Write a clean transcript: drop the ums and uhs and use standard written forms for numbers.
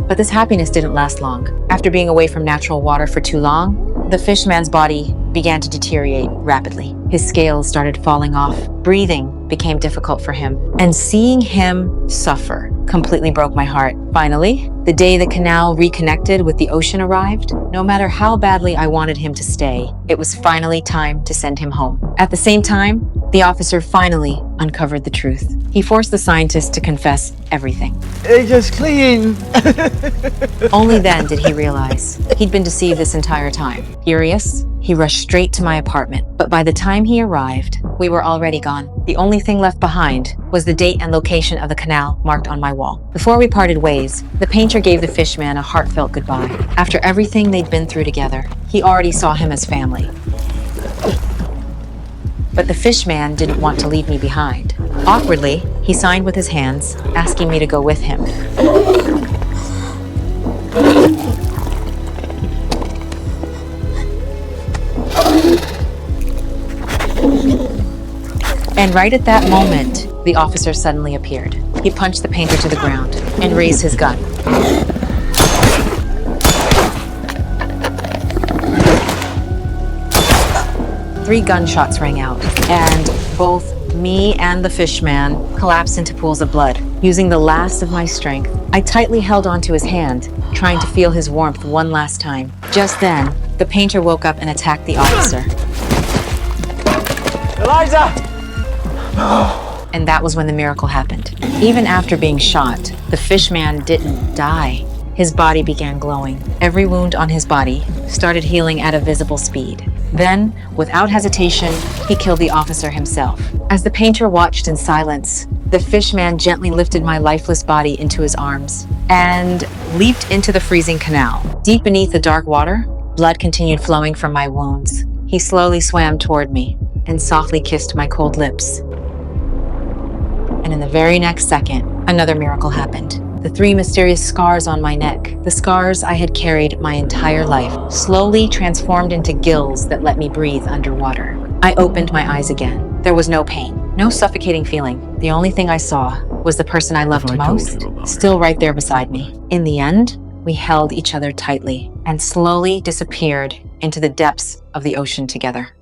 But this happiness didn't last long. After being away from natural water for too long, the fishman's body began to deteriorate rapidly. His scales started falling off. Breathing became difficult for him. And seeing him suffer completely broke my heart. Finally, the day the canal reconnected with the ocean arrived. No matter how badly I wanted him to stay, it was finally time to send him home. At the same time, the officer finally uncovered the truth. He forced the scientist to confess everything. It's just clean. Only then did he realize he'd been deceived this entire time. Furious, he rushed straight to my apartment. But by the time he arrived, we were already gone. The only thing left behind was the date and location of the canal marked on my wall. Before we parted ways, the painter gave the fishman a heartfelt goodbye. After everything they'd been through together, he already saw him as family. But the fishman didn't want to leave me behind. Awkwardly, he signed with his hands, asking me to go with him. And right at that moment, the officer suddenly appeared. He punched the painter to the ground and raised his gun. Three gunshots rang out, and both me and the fishman collapsed into pools of blood. Using the last of my strength, I tightly held onto his hand, trying to feel his warmth one last time. Just then, the painter woke up and attacked the officer. Eliza! And that was when the miracle happened. Even after being shot, the fishman didn't die. His body began glowing. Every wound on his body started healing at a visible speed. Then, without hesitation, he killed the officer himself. As the painter watched in silence, the fishman gently lifted my lifeless body into his arms and leaped into the freezing canal. Deep beneath the dark water, blood continued flowing from my wounds. He slowly swam toward me and softly kissed my cold lips. And in the very next second, another miracle happened. The three mysterious scars on my neck, the scars I had carried my entire life, slowly transformed into gills that let me breathe underwater. I opened my eyes again. There was no pain, no suffocating feeling. The only thing I saw was the person I loved most, still right there beside me. In the end, we held each other tightly and slowly disappeared into the depths of the ocean together.